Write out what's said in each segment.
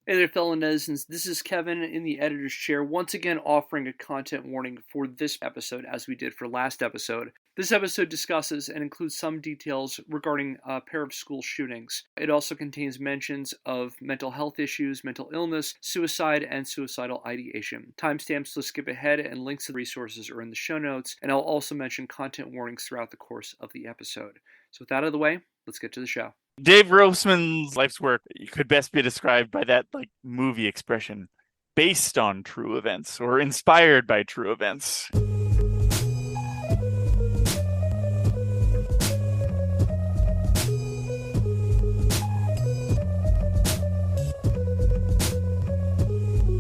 Hey there, fellow netizens. This is Kevin in the editor's chair, once again offering a content warning for this episode, as we did for last episode. This episode discusses and includes some details regarding a pair of school shootings. It also contains mentions of mental health issues, mental illness, suicide, and suicidal ideation. Timestamps to skip ahead and links to the resources are in the show notes, and I'll also mention content warnings throughout the course of the episode. So with that out of the way, let's get to the show. Dave Grossman's life's work could best be described by that movie expression, based on true events or inspired by true events.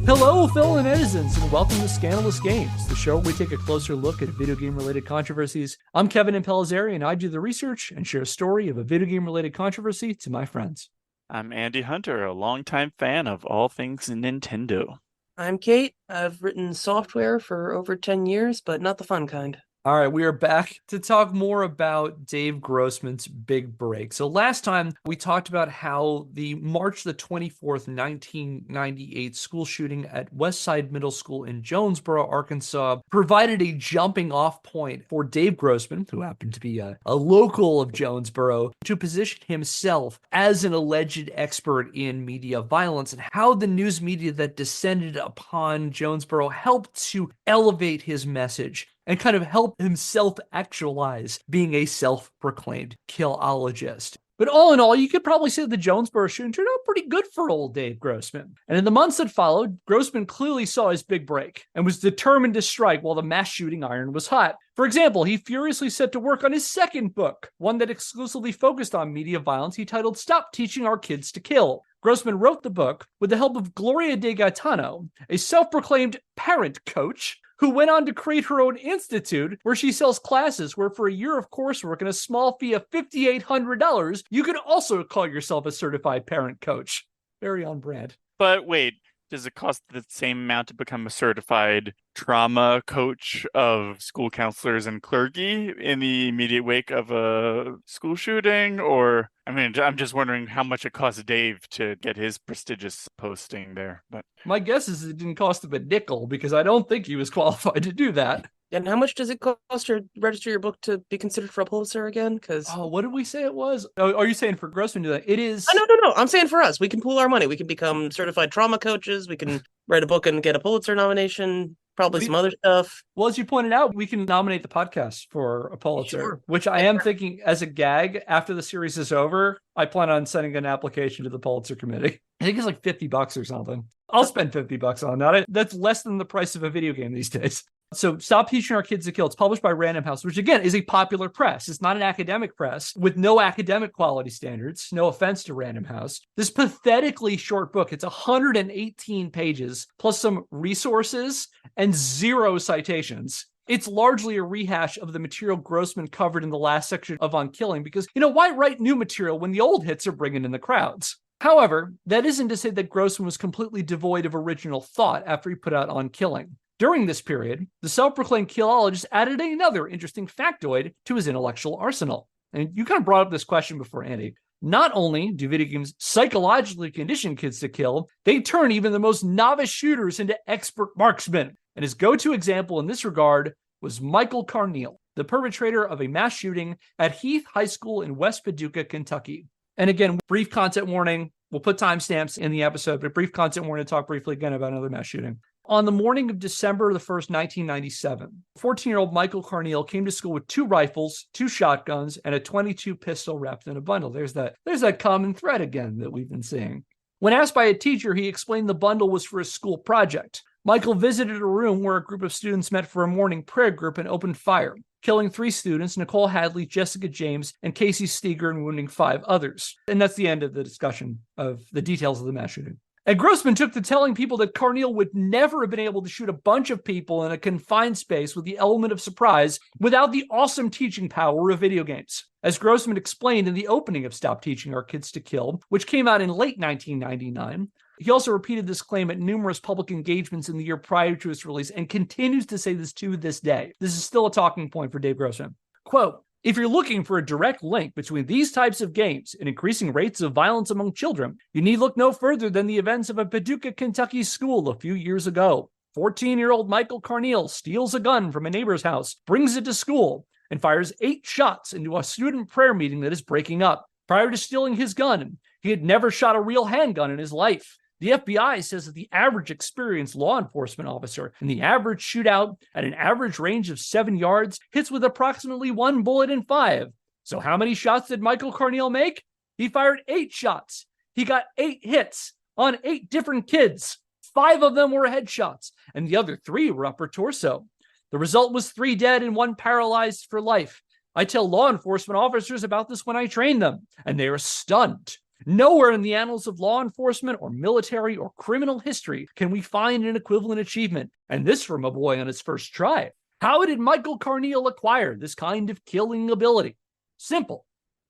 Hello, fellow netizens, and welcome to Scandalous Games, the show where we take a closer look at video game-related controversies. I'm Kevin Impellizeri, and I do the research and share a story of a video game-related controversy to my friends. I'm Andy Hunter, a longtime fan of all things Nintendo. I'm Kate. I've written software for over 10 years, but not the fun kind. All right, we are back to talk more about Dave Grossman's Big Break. So last time we talked about how the March the 24th, 1998 school shooting at Westside Middle School in Jonesboro, Arkansas, provided a jumping off point for Dave Grossman, who happened to be a local of Jonesboro, to position himself as an alleged expert in media violence and how the news media that descended upon Jonesboro helped to elevate his message and kind of help himself actualize being a self-proclaimed killologist. But all in all, you could probably say the Jonesboro shooting turned out pretty good for old Dave Grossman. And in the months that followed, Grossman clearly saw his big break and was determined to strike while the mass shooting iron was hot. For example, he furiously set to work on his second book, one that exclusively focused on media violence he titled Stop Teaching Our Kids to Kill. Grossman wrote the book with the help of Gloria De Gaetano, a self-proclaimed parent coach who went on to create her own institute where she sells classes where for a year of coursework and a small fee of $5,800, you could also call yourself a certified parent coach. Very on brand. But wait, does it cost the same amount to become a certified trauma coach of school counselors and clergy in the immediate wake of a school shooting? Or, I'm just wondering how much it cost Dave to get his prestigious posting there. But my guess is it didn't cost him a nickel because I don't think he was qualified to do that. And how much does it cost to register your book to be considered for a Pulitzer again? What did we say it was? Oh, are you saying for Grossman to do that? It is... No. I'm saying for us. We can pool our money. We can become certified trauma coaches. We can write a book and get a Pulitzer nomination. Probably some other stuff. Well, as you pointed out, we can nominate the podcast for a Pulitzer, which I am thinking as a gag after the series is over, I plan on sending an application to the Pulitzer committee. I think it's like $50 or something. I'll spend $50 on that. That's less than the price of a video game these days. So Stop Teaching Our Kids to Kill. It's published by Random House, which again is a popular press. It's not an academic press with no academic quality standards. No offense to Random House. This pathetically short book, it's 118 pages plus some resources and 0 citations. It's largely a rehash of the material Grossman covered in the last section of On Killing because, why write new material when the old hits are bringing in the crowds? However, that isn't to say that Grossman was completely devoid of original thought after he put out On Killing. During this period, the self-proclaimed killologist added another interesting factoid to his intellectual arsenal. And you kind of brought up this question before, Andy. Not only do video games psychologically condition kids to kill, they turn even the most novice shooters into expert marksmen. And his go-to example in this regard was Michael Carneal, the perpetrator of a mass shooting at Heath High School in West Paducah, Kentucky. And again, brief content warning. We'll put timestamps in the episode, but brief content warning to talk briefly again about another mass shooting. On the morning of December the 1st, 1997, 14-year-old Michael Carneal came to school with 2 rifles, 2 shotguns, and a .22 pistol wrapped in a bundle. There's that common thread again that we've been seeing. When asked by a teacher, he explained the bundle was for a school project. Michael visited a room where a group of students met for a morning prayer group and opened fire, killing 3 students, Nicole Hadley, Jessica James, and Casey Steger, and wounding 5 others. And that's the end of the discussion of the details of the mass shooting. And Grossman took to telling people that Carneal would never have been able to shoot a bunch of people in a confined space with the element of surprise without the awesome teaching power of video games. As Grossman explained in the opening of Stop Teaching Our Kids to Kill, which came out in late 1999, he also repeated this claim at numerous public engagements in the year prior to its release and continues to say this to this day. This is still a talking point for Dave Grossman. Quote, If you're looking for a direct link between these types of games and increasing rates of violence among children, you need look no further than the events of a Paducah, Kentucky school a few years ago. 14-year-old Michael Carneal steals a gun from a neighbor's house, brings it to school, and fires 8 shots into a student prayer meeting that is breaking up. Prior to stealing his gun, he had never shot a real handgun in his life. The FBI says that the average experienced law enforcement officer in the average shootout at an average range of 7 yards hits with approximately 1 bullet in 5. So how many shots did Michael Carneal make? He fired 8 shots. He got 8 hits on 8 different kids. 5 of them were headshots, and the other 3 were upper torso. The result was 3 dead and 1 paralyzed for life. I tell law enforcement officers about this when I train them, and they are stunned. Nowhere in the annals of law enforcement or military or criminal history can we find an equivalent achievement, and this from a boy on his first try. How did Michael Carneal acquire this kind of killing ability? Simple.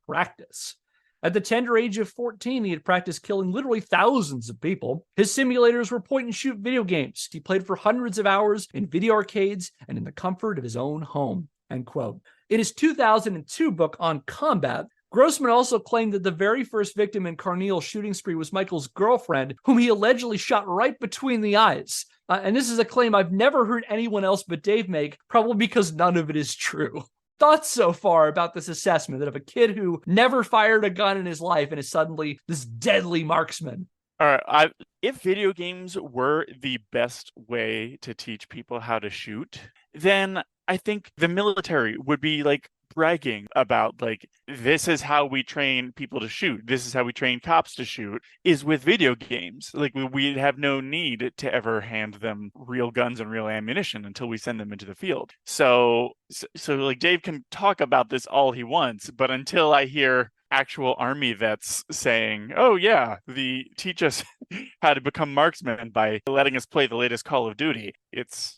Practice. At the tender age of 14, he had practiced killing literally thousands of people. His simulators were point-and-shoot video games. He played for hundreds of hours in video arcades and in the comfort of his own home. End quote. In his 2002 book on combat, Grossman also claimed that the very first victim in Carneal's shooting spree was Michael's girlfriend, whom he allegedly shot right between the eyes. And this is a claim I've never heard anyone else but Dave make, probably because none of it is true. Thoughts so far about this assessment that of a kid who never fired a gun in his life and is suddenly this deadly marksman? All right, if video games were the best way to teach people how to shoot, then I think the military would be like bragging about like, this is how we train people to shoot. This is how we train cops to shoot, is with video games. Like we'd have no need to ever hand them real guns and real ammunition until we send them into the field. So like Dave can talk about this all he wants, but until I hear actual army vets saying, oh yeah, teach us how to become marksmen by letting us play the latest Call of Duty, it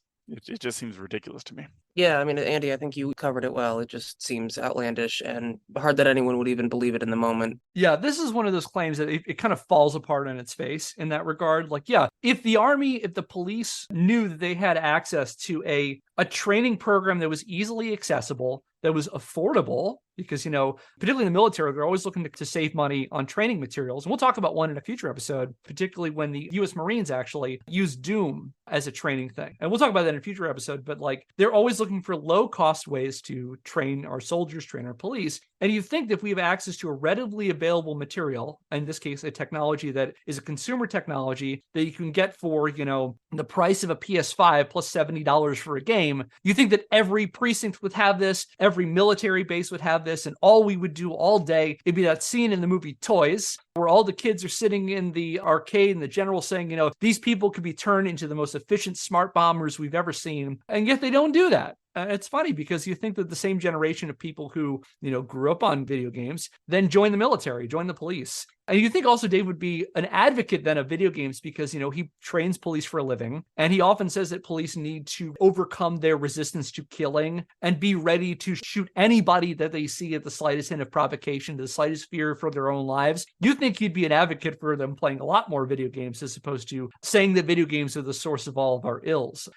just seems ridiculous to me. Yeah, I mean, Andy, I think you covered it well. It just seems outlandish and hard that anyone would even believe it in the moment. Yeah, this is one of those claims that it kind of falls apart on its face in that regard. Like, yeah, if the police knew that they had access to a training program that was easily accessible, that was affordable, because, particularly in the military, they're always looking to save money on training materials. And we'll talk about one in a future episode, particularly when the U.S. Marines actually use Doom as a training thing. And we'll talk about that in a future episode, but like they're always looking for low-cost ways to train our soldiers, train our police. And you think that if we have access to a readily available material, in this case, a technology that is a consumer technology that you can get for, the price of a PS5 plus $70 for a game, you think that every precinct would have this, every military base would have this, and all we would do all day, it'd be that scene in the movie Toys, where all the kids are sitting in the arcade and the general's saying, these people could be turned into the most efficient smart bombers we've ever seen. And yet they don't do that. It's funny because you think that the same generation of people who, grew up on video games, then join the military, join the police. And you think also Dave would be an advocate then of video games because, he trains police for a living. And he often says that police need to overcome their resistance to killing and be ready to shoot anybody that they see at the slightest hint of provocation, the slightest fear for their own lives. You think he'd be an advocate for them playing a lot more video games as opposed to saying that video games are the source of all of our ills.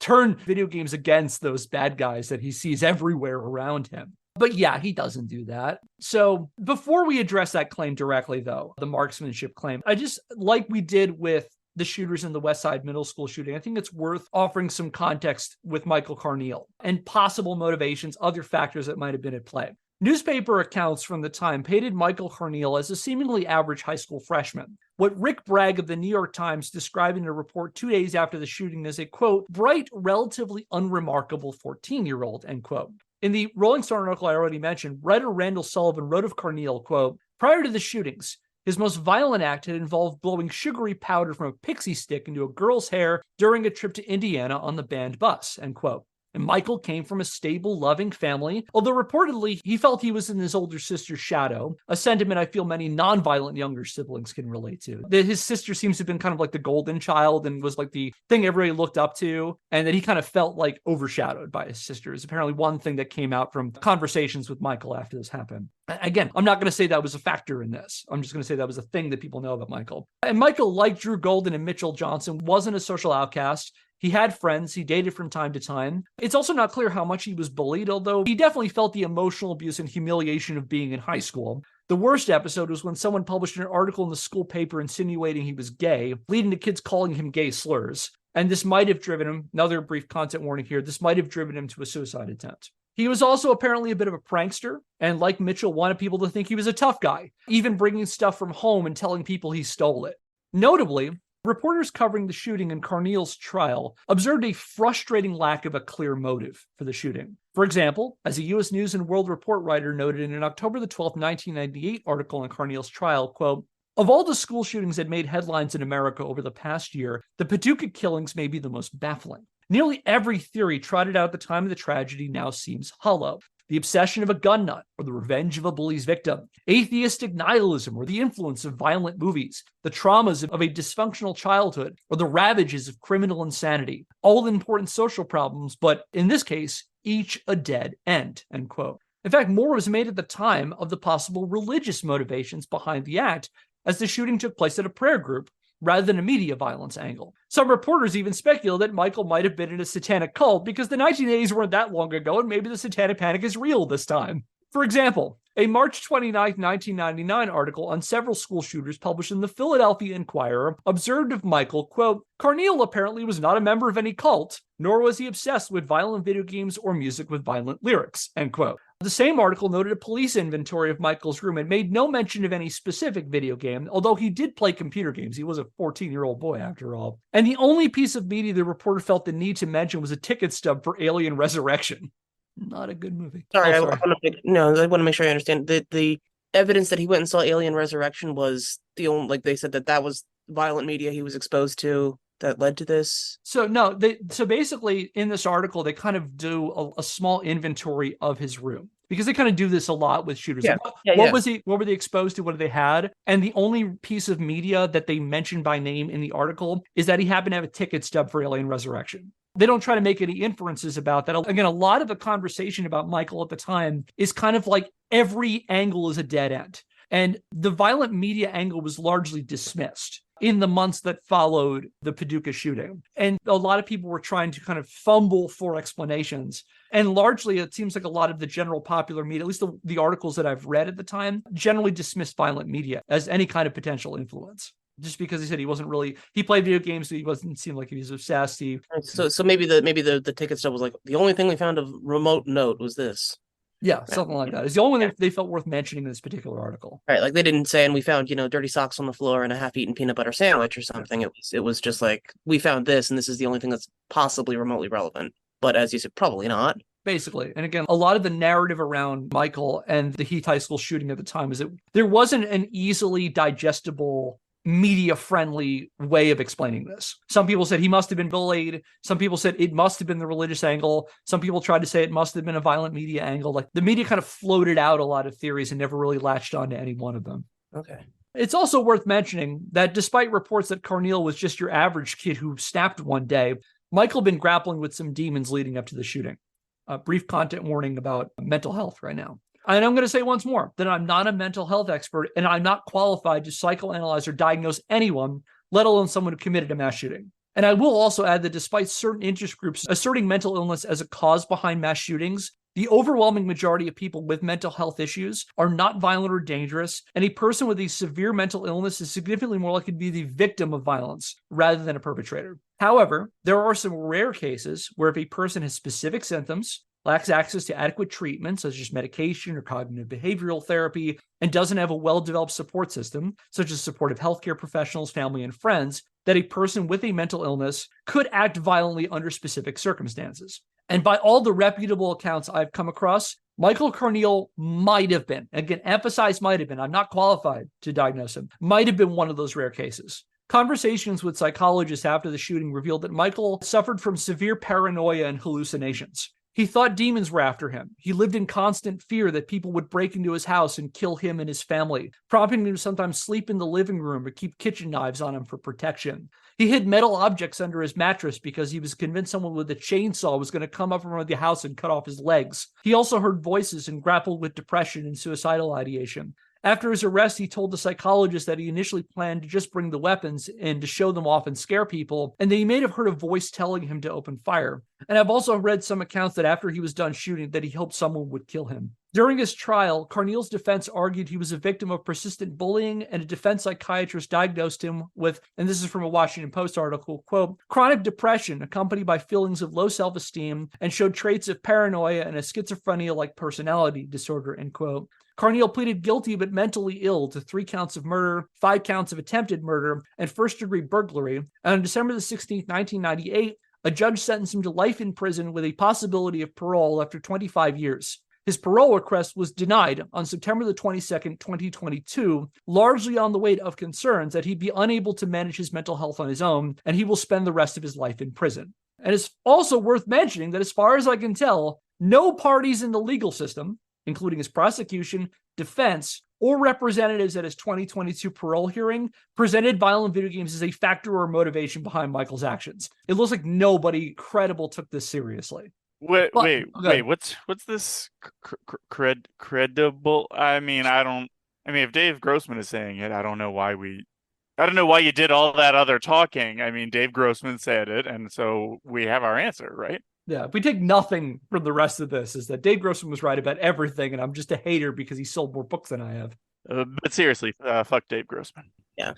Turn video games against those bad guys that he sees everywhere around him. But yeah, he doesn't do that. So before we address that claim directly, though, the marksmanship claim, I just, like we did with the shooters in the West Side Middle School shooting, I think it's worth offering some context with Michael Carneal and possible motivations, other factors that might have been at play. Newspaper accounts from the time painted Michael Carneal as a seemingly average high school freshman. What Rick Bragg of the New York Times described in a report 2 days after the shooting as a, quote, bright, relatively unremarkable 14-year-old, end quote. In the Rolling Stone article I already mentioned, writer Randall Sullivan wrote of Carneal, quote, prior to the shootings, his most violent act had involved blowing sugary powder from a pixie stick into a girl's hair during a trip to Indiana on the banned bus, end quote. And Michael came from a stable, loving family, although reportedly he felt he was in his older sister's shadow, a sentiment I feel many non-violent younger siblings can relate to. That his sister seems to have been kind of like the golden child and was like the thing everybody looked up to, and that he kind of felt like overshadowed by his sister is apparently one thing that came out from conversations with Michael after this happened. Again, I'm not going to say that was a factor in this. I'm just going to say that was a thing that people know about Michael. And Michael, like Drew Golden and Mitchell Johnson, wasn't a social outcast. He had friends, he dated from time to time. It's also not clear how much he was bullied, although he definitely felt the emotional abuse and humiliation of being in high school. The worst episode was when someone published an article in the school paper insinuating he was gay, leading to kids calling him gay slurs. And this might have driven him, another brief content warning here, this might have driven him to a suicide attempt. He was also apparently a bit of a prankster, and like Mitchell, wanted people to think he was a tough guy, even bringing stuff from home and telling people he stole it. Notably, reporters covering the shooting and Carneal's trial observed a frustrating lack of a clear motive for the shooting. For example, as a U.S. News and World Report writer noted in an October the 12th, 1998 article on Carneal's trial, quote, "Of all the school shootings that made headlines in America over the past year, the Paducah killings may be the most baffling. Nearly every theory trotted out at the time of the tragedy now seems hollow. The obsession of a gun nut, or the revenge of a bully's victim, atheistic nihilism, or the influence of violent movies, the traumas of a dysfunctional childhood, or the ravages of criminal insanity. All important social problems, but in this case, each a dead end," end quote. In fact, more was made at the time of the possible religious motivations behind the act, as the shooting took place at a prayer group, rather than a media violence angle. Some reporters even speculate that Michael might have been in a satanic cult because the 1980s weren't that long ago and maybe the satanic panic is real this time. For example, a March 29, 1999 article on several school shooters published in the Philadelphia Inquirer observed of Michael, quote, "Carneal apparently was not a member of any cult, nor was he obsessed with violent video games or music with violent lyrics," end quote. The same article noted a police inventory of Michael's room and made no mention of any specific video game, although he did play computer games. He was a 14-year-old boy, after all. And the only piece of media the reporter felt the need to mention was a ticket stub for Alien Resurrection. Not a good movie. Sorry, I want to make sure I understand. The evidence that he went and saw Alien Resurrection was the only, like they said that was violent media he was exposed to that led to this? So basically in this article, they kind of do a small inventory of his room, because they kind of do this a lot with shooters. Yeah. What were they exposed to? What did they had? And the only piece of media that they mentioned by name in the article is that he happened to have a ticket stub for Alien Resurrection. They don't try to make any inferences about that. Again, a lot of the conversation about Michael at the time is kind of like every angle is a dead end. And the violent media angle was largely dismissed in the months that followed the Paducah shooting. And a lot of people were trying to kind of fumble for explanations. And largely, it seems like a lot of the general popular media, at least the articles that I've read at the time, generally dismissed violent media as any kind of potential influence. Just because he said he played video games, so he wasn't seem like he was obsessed. So maybe the ticket stub was like, the only thing we found of remote note was this. Yeah, something like that. It's the only one they felt worth mentioning in this particular article. Right, like they didn't say, and we found, dirty socks on the floor and a half-eaten peanut butter sandwich or something. It was just like, we found this, and this is the only thing that's possibly remotely relevant. But as you said, probably not. Basically. And again, a lot of the narrative around Michael and the Heath High School shooting at the time is that there wasn't an easily digestible media-friendly way of explaining this. Some people said he must have been bullied. Some people said it must have been the religious angle. Some people tried to say it must have been a violent media angle. Like, the media kind of floated out a lot of theories and never really latched on to any one of them. Okay. It's also worth mentioning that despite reports that Carneal was just your average kid who snapped one day, Michael had been grappling with some demons leading up to the shooting. A brief content warning about mental health right now. And I'm going to say once more that I'm not a mental health expert, and I'm not qualified to psychoanalyze or diagnose anyone, let alone someone who committed a mass shooting. And I will also add that despite certain interest groups asserting mental illness as a cause behind mass shootings, the overwhelming majority of people with mental health issues are not violent or dangerous, and a person with a severe mental illness is significantly more likely to be the victim of violence rather than a perpetrator. However, there are some rare cases where if a person has specific symptoms, lacks access to adequate treatment, such as medication or cognitive behavioral therapy, and doesn't have a well-developed support system, such as supportive healthcare professionals, family, and friends, that a person with a mental illness could act violently under specific circumstances. And by all the reputable accounts I've come across, Michael Carneal might have been, again, emphasize might have been, I'm not qualified to diagnose him, might have been one of those rare cases. Conversations with psychologists after the shooting revealed that Michael suffered from severe paranoia and hallucinations. He thought demons were after him. He lived in constant fear that people would break into his house and kill him and his family, prompting him to sometimes sleep in the living room or keep kitchen knives on him for protection. He hid metal objects under his mattress because he was convinced someone with a chainsaw was going to come up around the house and cut off his legs. He also heard voices and grappled with depression and suicidal ideation. After his arrest, he told the psychologist that he initially planned to just bring the weapons and to show them off and scare people, and that he may have heard a voice telling him to open fire. And I've also read some accounts that after he was done shooting, that he hoped someone would kill him. During his trial, Carneal's defense argued he was a victim of persistent bullying, and a defense psychiatrist diagnosed him with, and this is from a Washington Post article, quote, chronic depression accompanied by feelings of low self-esteem and showed traits of paranoia and a schizophrenia-like personality disorder, end quote. Carneal pleaded guilty but mentally ill to 3 counts of murder, 5 counts of attempted murder, and first-degree burglary. And on December the 16th, 1998, a judge sentenced him to life in prison with a possibility of parole after 25 years. His parole request was denied on September the 22nd, 2022, largely on the weight of concerns that he'd be unable to manage his mental health on his own, and he will spend the rest of his life in prison. And it's also worth mentioning that as far as I can tell, no parties in the legal system, including his prosecution, defense, or representatives at his 2022 parole hearing, presented violent video games as a factor or motivation behind Michael's actions. It looks like nobody credible took this seriously. Wait, what's this credible? I mean, if Dave Grossman is saying it, I don't know why you did all that other talking. I mean, Dave Grossman said it, and so we have our answer, right? Yeah, if we take nothing from the rest of this, is that Dave Grossman was right about everything, and I'm just a hater because he sold more books than I have. But seriously, fuck Dave Grossman. Yeah.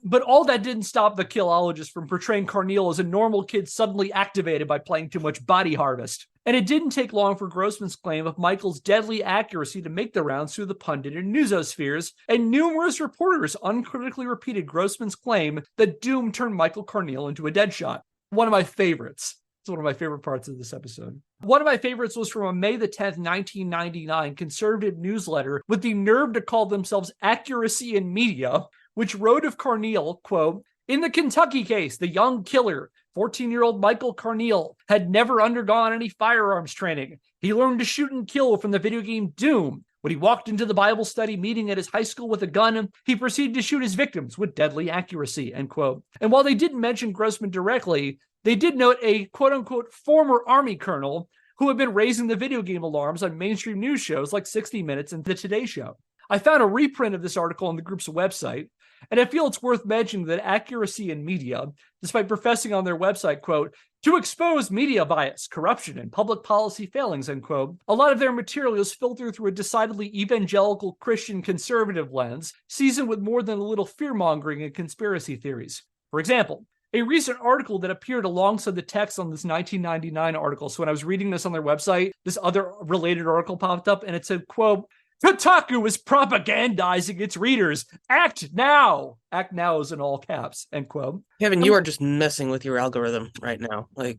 But all that didn't stop the Killologist from portraying Carneal as a normal kid suddenly activated by playing too much Body Harvest. And it didn't take long for Grossman's claim of Michael's deadly accuracy to make the rounds through the pundit and newsospheres, and numerous reporters uncritically repeated Grossman's claim that Doom turned Michael Carneal into a deadshot. One of my favorites. It's one of my favorite parts of this episode. One of my favorites was from a May the 10th, 1999 conservative newsletter with the nerve to call themselves Accuracy in Media, which wrote of Carneal, quote, in the Kentucky case, the young killer, 14-year-old Michael Carneal, had never undergone any firearms training. He learned to shoot and kill from the video game Doom. When he walked into the Bible study meeting at his high school with a gun, he proceeded to shoot his victims with deadly accuracy, end quote. And while they didn't mention Grossman directly, they did note a quote-unquote former Army colonel who had been raising the video game alarms on mainstream news shows like 60 Minutes and The Today Show. I found a reprint of this article on the group's website, and I feel it's worth mentioning that Accuracy in Media, despite professing on their website, quote, to expose media bias, corruption, and public policy failings, end quote, a lot of their material is filtered through a decidedly evangelical Christian conservative lens, seasoned with more than a little fear-mongering and conspiracy theories. For example, a recent article that appeared alongside the text on this 1999 article. So when I was reading this on their website, this other related article popped up and it said, quote, Kotaku is propagandizing its readers. Act now. Act now is in all caps, end quote. Kevin, you are just messing with your algorithm right now. Like,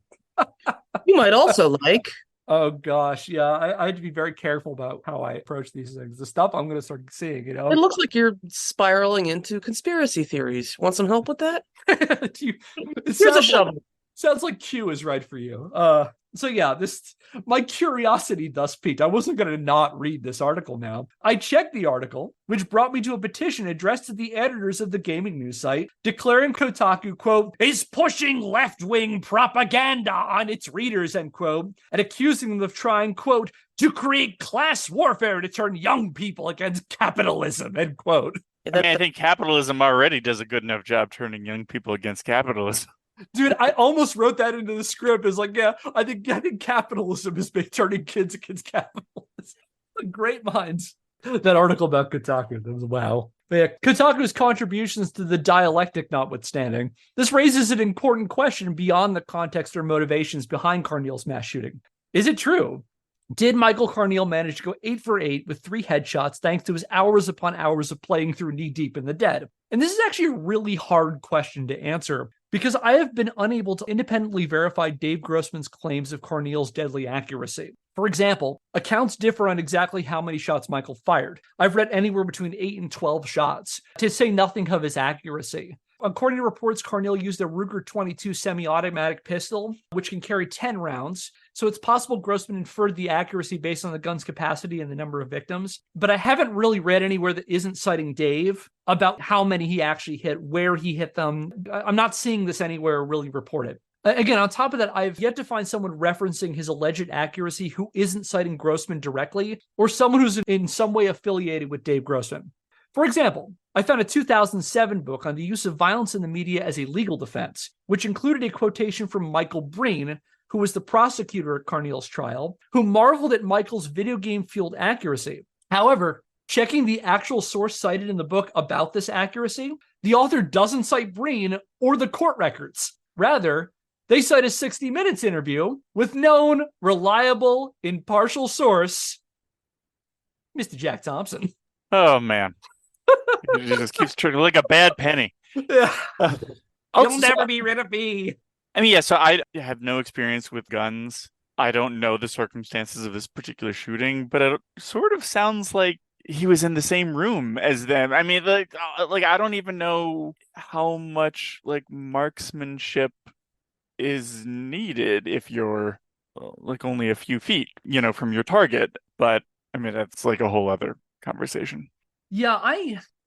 you might also like. Oh, gosh. Yeah, I had to be very careful about how I approach these things. The stuff I'm going to start seeing, you know? It looks like you're spiraling into conspiracy theories. Want some help with that? Here's a shovel. Sounds like Q is right for you. So yeah, my curiosity thus piqued. I wasn't going to not read this article now. I checked the article, which brought me to a petition addressed to the editors of the gaming news site, declaring Kotaku, quote, is pushing left-wing propaganda on its readers, end quote, and accusing them of trying, quote, to create class warfare to turn young people against capitalism, end quote. I think capitalism already does a good enough job turning young people against capitalism. Dude, I almost wrote that into the script. It's like, yeah, I think capitalism is turning kids against capitalism. Great minds. That article about Kotaku, that was wow. But yeah, Kotaku's contributions to the dialectic notwithstanding, this raises an important question beyond the context or motivations behind Carneal's mass shooting. Is it true? Did Michael Carneal manage to go 8 for 8 with 3 headshots thanks to his hours upon hours of playing through knee-deep in the dead? And this is actually a really hard question to answer because I have been unable to independently verify Dave Grossman's claims of Carneal's deadly accuracy. For example, accounts differ on exactly how many shots Michael fired. I've read anywhere between 8 and 12 shots, to say nothing of his accuracy. According to reports, Carneal used a Ruger 22 semi-automatic pistol, which can carry 10 rounds. So it's possible Grossman inferred the accuracy based on the gun's capacity and the number of victims. But I haven't really read anywhere that isn't citing Dave about how many he actually hit, where he hit them. I'm not seeing this anywhere really reported. Again, on top of that, I've yet to find someone referencing his alleged accuracy who isn't citing Grossman directly, or someone who's in some way affiliated with Dave Grossman. For example, I found a 2007 book on the use of violence in the media as a legal defense, which included a quotation from Michael Breen, who was the prosecutor at Carneal's trial, who marveled at Michael's video game field accuracy. However, checking the actual source cited in the book about this accuracy, the author doesn't cite Breen or the court records. Rather, they cite a 60 Minutes interview with known, reliable, impartial source, Mr. Jack Thompson. Oh, man. It just keeps turning like a bad penny. Yeah. You'll never be rid of me. I mean, yeah, so I have no experience with guns. I don't know the circumstances of this particular shooting, but it sort of sounds like he was in the same room as them. I mean, like I don't even know how much like marksmanship is needed if you're like only a few feet, from your target. But I mean, that's like a whole other conversation. Yeah,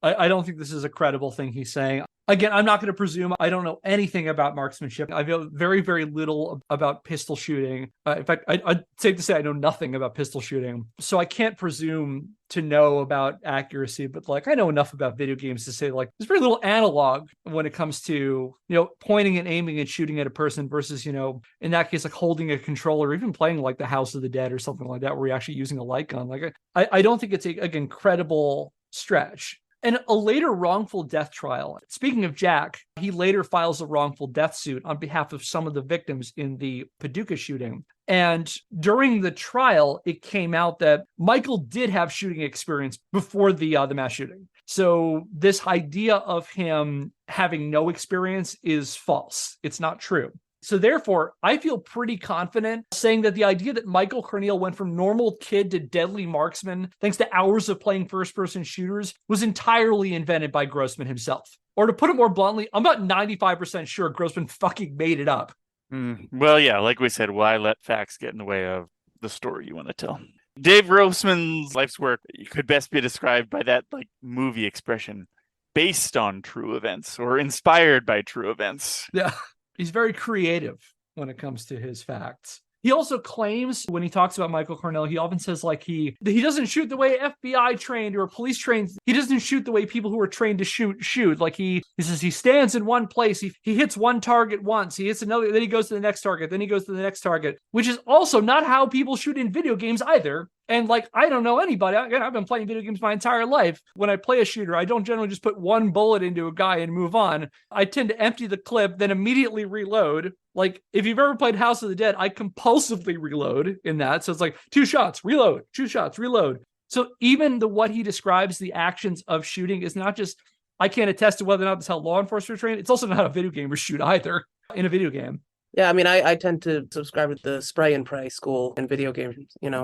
I don't think this is a credible thing he's saying. Again, I'm not going to presume. I don't know anything about marksmanship. I know very, very little about pistol shooting. In fact, I'd safe to say I know nothing about pistol shooting. So I can't presume to know about accuracy, but like I know enough about video games to say like there's very little analog when it comes to, pointing and aiming and shooting at a person versus, in that case, like holding a controller, or even playing like the House of the Dead or something like that, where you're actually using a light gun. Like I don't think it's again, credible stretch. And a later wrongful death trial. Speaking of Jack, he later files a wrongful death suit on behalf of some of the victims in the Paducah shooting. And during the trial, it came out that Michael did have shooting experience before the mass shooting. So this idea of him having no experience is false. It's not true. So therefore, I feel pretty confident saying that the idea that Michael Carneal went from normal kid to deadly marksman thanks to hours of playing first-person shooters was entirely invented by Grossman himself. Or to put it more bluntly, I'm about 95% sure Grossman fucking made it up. Well, yeah, like we said, why let facts get in the way of the story you want to tell? Dave Grossman's life's work could best be described by that like movie expression, based on true events or inspired by true events. Yeah. He's very creative when it comes to his facts. He also claims when he talks about Michael Carneal, he often says like he doesn't shoot the way FBI trained or police trained. He doesn't shoot the way people who are trained to shoot. Like he says he stands in one place. He hits one target once. He hits another. Then he goes to the next target. Then he goes to the next target, which is also not how people shoot in video games either. And like, I don't know anybody. Again, I've been playing video games my entire life. When I play a shooter, I don't generally just put one bullet into a guy and move on. I tend to empty the clip, then immediately reload. Like, if you've ever played House of the Dead, I compulsively reload in that. So it's like 2 shots, reload, 2 shots, reload. So even what he describes, the actions of shooting is not just, I can't attest to whether or not that's how law enforcement are trained. It's also not how video gamers shoot either in a video game. Yeah, I mean, I tend to subscribe with the spray and pray school in video games,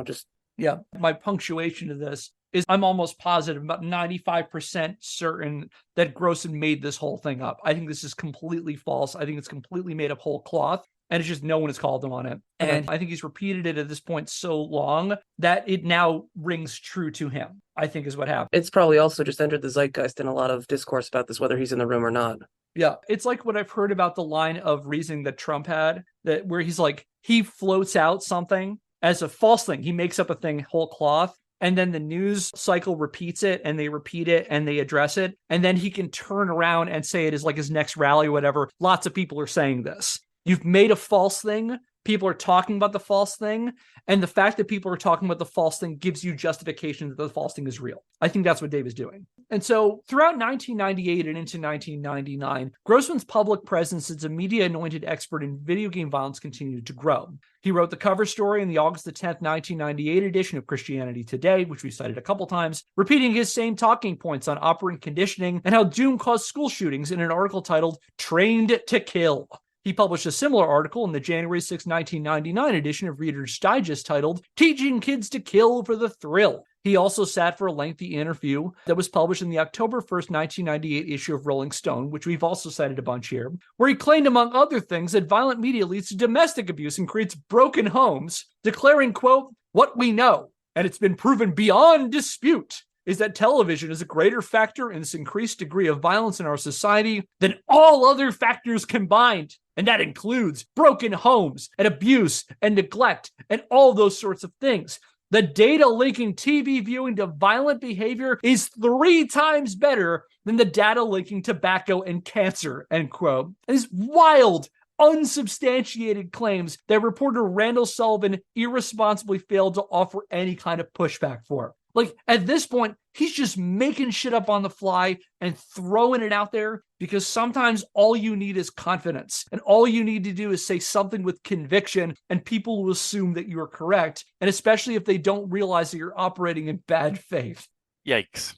just... Yeah, my punctuation to this is I'm almost positive, about 95% certain that Grossman made this whole thing up. I think this is completely false. I think it's completely made up whole cloth, and it's just no one has called him on it. And I think he's repeated it at this point so long that it now rings true to him, I think is what happened. It's probably also just entered the zeitgeist in a lot of discourse about this, whether he's in the room or not. Yeah, it's like what I've heard about the line of reasoning that Trump had, that where he's like, he floats out something as a false thing. He makes up a thing whole cloth, and then the news cycle repeats it, and they repeat it, and they address it, and then he can turn around and say it is like his next rally or whatever. Lots of people are saying this. You've made a false thing. People are talking about the false thing, and the fact that people are talking about the false thing gives you justification that the false thing is real. I think that's what Dave is doing. And so throughout 1998 and into 1999, Grossman's public presence as a media-anointed expert in video game violence continued to grow. He wrote the cover story in the August 10th, 1998 edition of Christianity Today, which we cited a couple times, repeating his same talking points on operant conditioning and how doom caused school shootings in an article titled Trained to Kill. He published a similar article in the January 6, 1999 edition of Reader's Digest titled Teaching Kids to Kill for the Thrill. He also sat for a lengthy interview that was published in the October 1st, 1998 issue of Rolling Stone, which we've also cited a bunch here, where he claimed, among other things, that violent media leads to domestic abuse and creates broken homes, declaring, quote, "What we know, and it's been proven beyond dispute, is that television is a greater factor in this increased degree of violence in our society than all other factors combined. And that includes broken homes and abuse and neglect and all those sorts of things. The data linking TV viewing to violent behavior is 3 times better than the data linking tobacco and cancer, end quote. And these wild, unsubstantiated claims that reporter Randall Sullivan irresponsibly failed to offer any kind of pushback for. Like, at this point, he's just making shit up on the fly and throwing it out there because sometimes all you need is confidence. And all you need to do is say something with conviction and people will assume that you're correct. And especially if they don't realize that you're operating in bad faith. Yikes.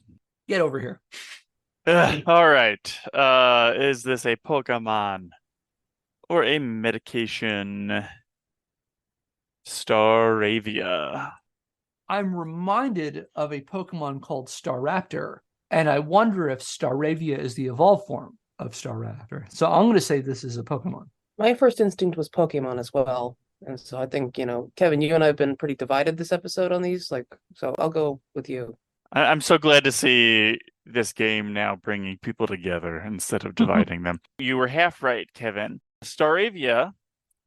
Get over here. All right. Is this a Pokemon or a medication? Staravia. I'm reminded of a Pokemon called Staraptor, and I wonder if Staravia is the evolved form of Staraptor. So I'm going to say this is a Pokemon. My first instinct was Pokemon as well. And so I think, Kevin, you and I have been pretty divided this episode on these. So I'll go with you. I'm so glad to see this game now bringing people together instead of dividing them. You were half right, Kevin. Staravia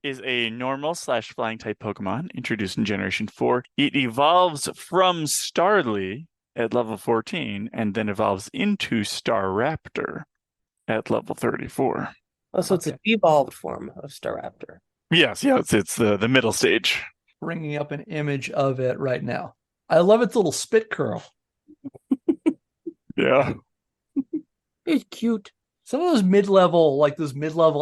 is a normal/flying type Pokemon introduced in Generation 4. It evolves from Starly at level 14 and then evolves into Staraptor at level 34. Oh, so it's an evolved form of Staraptor. Yes, it's the middle stage. Bringing up an image of it right now. I love its little spit curl. Yeah. It's cute. Some of those mid-level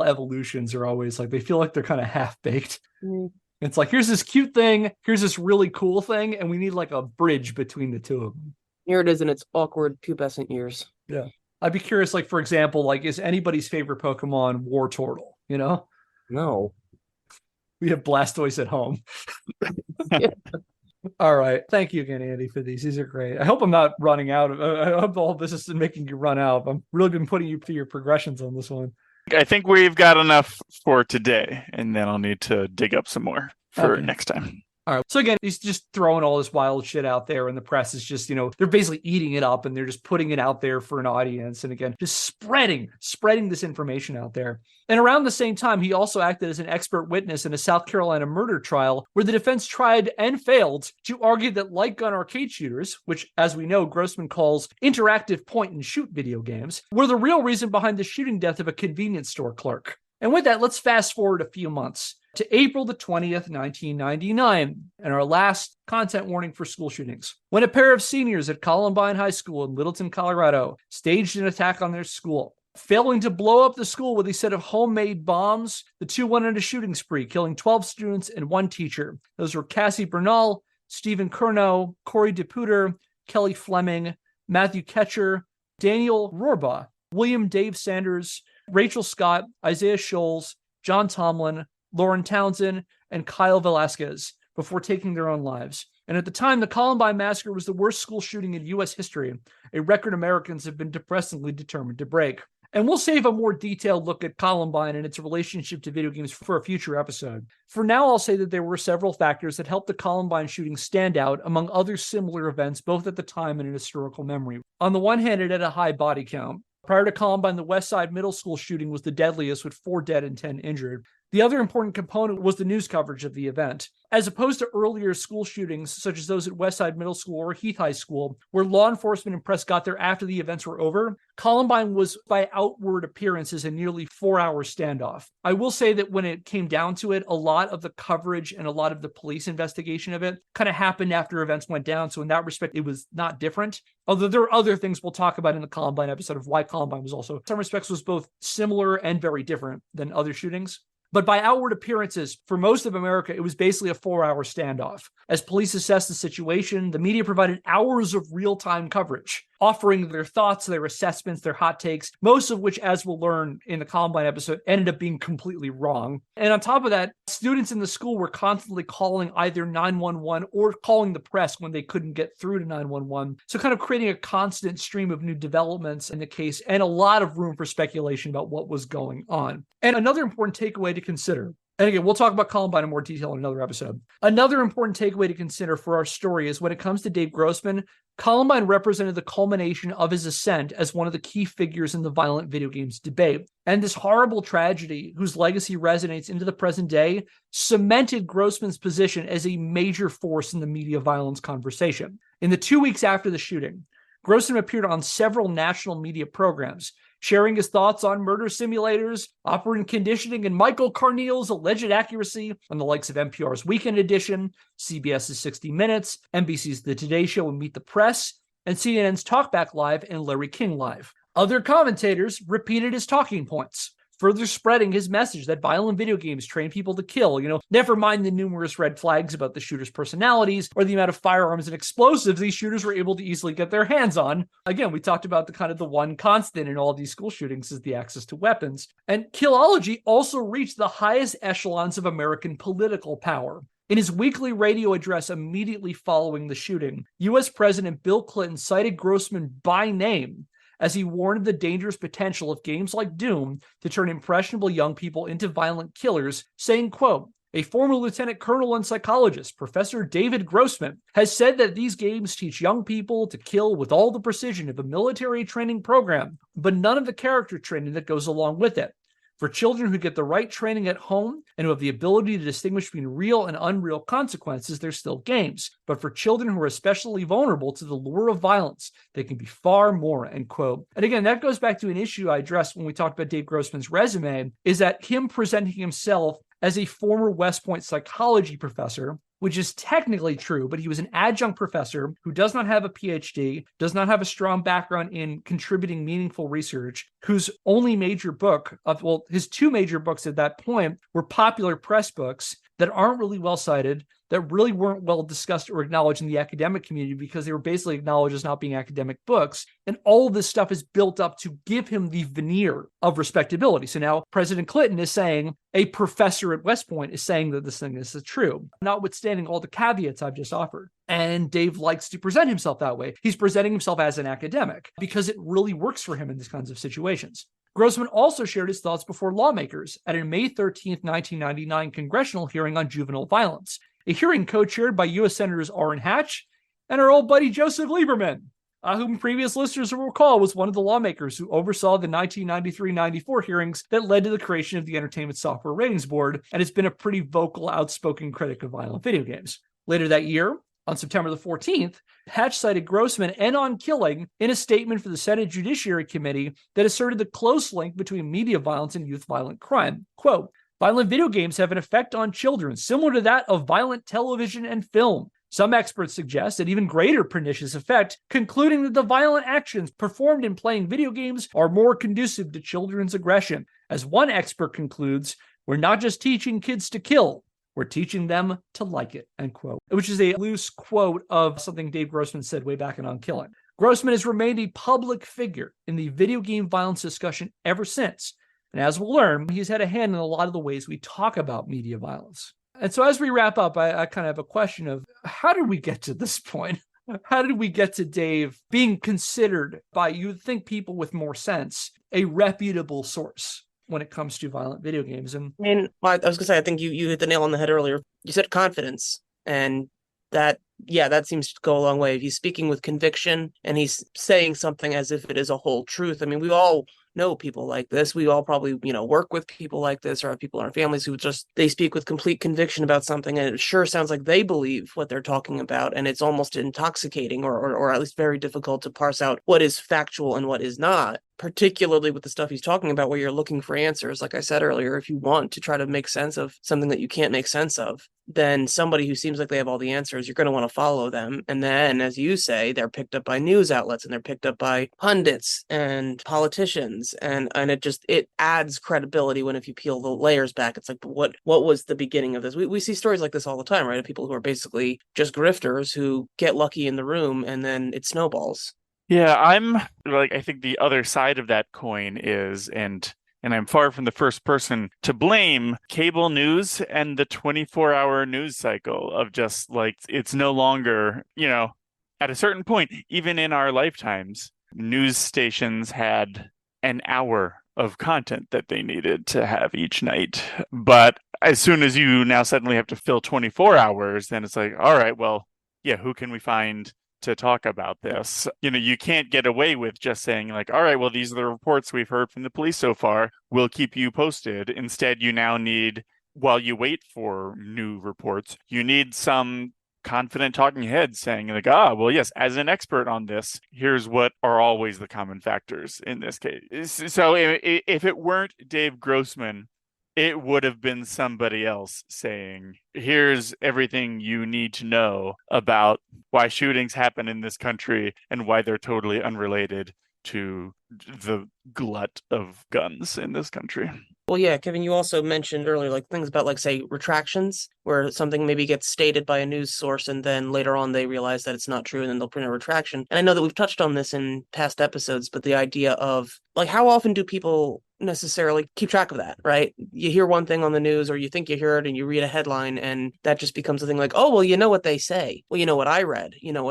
evolutions are always like, they feel like they're kind of half-baked. Mm. It's like, here's this cute thing, here's this really cool thing, and we need like a bridge between the two of them. Here it is in its awkward pubescent years. Yeah. I'd be curious, like, for example, like, is anybody's favorite Pokemon Wartortle, No. We have Blastoise at home. Yeah. All right. Thank you again, Andy, for these. These are great. I hope I'm not running out. I hope all this isn't making you run out. I've really been putting you through your progressions on this one. I think we've got enough for today, and then I'll need to dig up some more for next time. All right. So again, he's just throwing all this wild shit out there, and the press is just, they're basically eating it up, and they're just putting it out there for an audience. And again, just spreading this information out there. And around the same time, he also acted as an expert witness in a South Carolina murder trial where the defense tried and failed to argue that light gun arcade shooters, which, as we know, Grossman calls interactive point and shoot video games, were the real reason behind the shooting death of a convenience store clerk. And with that, let's fast forward a few months to April the 20th, 1999, and our last content warning for school shootings. When a pair of seniors at Columbine High School in Littleton, Colorado, staged an attack on their school. Failing to blow up the school with a set of homemade bombs, the two went on a shooting spree, killing 12 students and 1 teacher. Those were Cassie Bernal, Stephen Curnow, Corey DePuter, Kelly Fleming, Matthew Ketcher, Daniel Rohrbaugh, William Dave Sanders, Rachel Scott, Isaiah Scholes, John Tomlin, Lauren Townsend, and Kyle Velasquez before taking their own lives. And at the time, the Columbine Massacre was the worst school shooting in U.S. history, a record Americans have been depressingly determined to break. And we'll save a more detailed look at Columbine and its relationship to video games for a future episode. For now, I'll say that there were several factors that helped the Columbine shooting stand out among other similar events, both at the time and in historical memory. On the one hand, it had a high body count. Prior to Columbine, the West Side Middle School shooting was the deadliest, with 4 dead and 10 injured. The other important component was the news coverage of the event. As opposed to earlier school shootings, such as those at Westside Middle School or Heath High School, where law enforcement and press got there after the events were over, Columbine was, by outward appearances, a nearly 4-hour standoff. I will say that when it came down to it, a lot of the coverage and a lot of the police investigation of it kind of happened after events went down. So in that respect, it was not different. Although there are other things we'll talk about in the Columbine episode of why Columbine was also, in some respects, was both similar and very different than other shootings. But by outward appearances, for most of America, it was basically a 4-hour standoff. As police assessed the situation, the media provided hours of real-time coverage, offering their thoughts, their assessments, their hot takes, most of which, as we'll learn in the Columbine episode, ended up being completely wrong. And on top of that, students in the school were constantly calling either 911 or calling the press when they couldn't get through to 911. So kind of creating a constant stream of new developments in the case and a lot of room for speculation about what was going on. And another important takeaway to consider. And again, we'll talk about Columbine in more detail in another episode. Another important takeaway to consider for our story is when it comes to Dave Grossman, Columbine represented the culmination of his ascent as one of the key figures in the violent video games debate. And this horrible tragedy, whose legacy resonates into the present day, cemented Grossman's position as a major force in the media violence conversation. In the 2 weeks after the shooting, Grossman appeared on several national media programs, sharing his thoughts on murder simulators, operant conditioning, and Michael Carneal's alleged accuracy on the likes of NPR's Weekend Edition, CBS's 60 Minutes, NBC's The Today Show and Meet the Press, and CNN's Talkback Live and Larry King Live. Other commentators repeated his talking points, further spreading his message that violent video games train people to kill. Never mind the numerous red flags about the shooters' personalities or the amount of firearms and explosives these shooters were able to easily get their hands on. Again, we talked about the one constant in all these school shootings is the access to weapons. And Killology also reached the highest echelons of American political power. In his weekly radio address immediately following the shooting, U.S. President Bill Clinton cited Grossman by name as he warned of the dangerous potential of games like Doom to turn impressionable young people into violent killers, saying, quote, "A former lieutenant colonel and psychologist, Professor David Grossman, has said that these games teach young people to kill with all the precision of a military training program, but none of the character training that goes along with it. For children who get the right training at home and who have the ability to distinguish between real and unreal consequences, they're still games. But for children who are especially vulnerable to the lure of violence, they can be far more," end quote. And again, that goes back to an issue I addressed when we talked about Dave Grossman's resume, is that him presenting himself as a former West Point psychology professor, which is technically true, but he was an adjunct professor who does not have a PhD, does not have a strong background in contributing meaningful research, whose only major book his two major books at that point were popular press books that aren't really well cited, that really weren't well discussed or acknowledged in the academic community because they were basically acknowledged as not being academic books. And all of this stuff is built up to give him the veneer of respectability. So now President Clinton is saying, a professor at West Point is saying that this thing is true, notwithstanding all the caveats I've just offered. And Dave likes to present himself that way. He's presenting himself as an academic because it really works for him in these kinds of situations. Grossman also shared his thoughts before lawmakers at a May 13th, 1999 congressional hearing on juvenile violence, a hearing co-chaired by U.S. Senators Orrin Hatch and our old buddy Joseph Lieberman, whom previous listeners will recall was one of the lawmakers who oversaw the 1993-94 hearings that led to the creation of the Entertainment Software Ratings Board, and has been a pretty vocal, outspoken critic of violent video games. Later that year, on September the 14th, Hatch cited Grossman and On Killing in a statement for the Senate Judiciary Committee that asserted the close link between media violence and youth violent crime. Quote, "Violent video games have an effect on children similar to that of violent television and film. Some experts suggest an even greater pernicious effect, concluding that the violent actions performed in playing video games are more conducive to children's aggression. As one expert concludes, we're not just teaching kids to kill, we're teaching them to like it," end quote. Which is a loose quote of something Dave Grossman said way back in On Killing. Grossman has remained a public figure in the video game violence discussion ever since. And as we'll learn, he's had a hand in a lot of the ways we talk about media violence. And so as we wrap up, I kind of have a question of how did we get to this point? How did we get to Dave being considered by, you'd think, people with more sense, a reputable source when it comes to violent video games? And I mean, I was gonna say, I think you hit the nail on the head earlier. You said confidence, and that seems to go a long way. He's speaking with conviction, and he's saying something as if it is a whole truth. I mean, we all know people like this. We all probably, work with people like this, or have people in our families who they speak with complete conviction about something, and it sure sounds like they believe what they're talking about, and it's almost intoxicating, or at least very difficult to parse out what is factual and what is not, particularly with the stuff he's talking about where you're looking for answers. Like I said earlier, if you want to try to make sense of something that you can't make sense of, then somebody who seems like they have all the answers, you're going to want to follow them. And then, as you say, they're picked up by news outlets, and they're picked up by pundits and politicians, and it adds credibility when, if you peel the layers back, it's like, what was the beginning of this? We see stories like this all the time, right? Of people who are basically just grifters who get lucky in the room, and then it snowballs. Yeah, I think the other side of that coin is, and I'm far from the first person to blame, cable news and the 24-hour news cycle of just like, it's no longer, at a certain point, even in our lifetimes, news stations had an hour of content that they needed to have each night. But as soon as you now suddenly have to fill 24 hours, then it's like, all right, well, yeah, who can we find to talk about this? You can't get away with just saying like, all right, well, these are the reports we've heard from the police so far. We'll keep you posted. Instead, you now need, while you wait for new reports, you need some confident talking head saying like, well, yes, as an expert on this, here's what are always the common factors in this case. So if it weren't Dave Grossman, it would have been somebody else saying, here's everything you need to know about why shootings happen in this country and why they're totally unrelated to the glut of guns in this country. Well, yeah, Kevin, you also mentioned earlier, like things about, like, say, retractions, where something maybe gets stated by a news source and then later on they realize that it's not true and then they'll print a retraction. And I know that we've touched on this in past episodes, but the idea of, like, how often do people necessarily keep track of that, right? You hear one thing on the news or you think you hear it and you read a headline and that just becomes a thing like, oh, well, you know what they say. Well, you know what I read, you know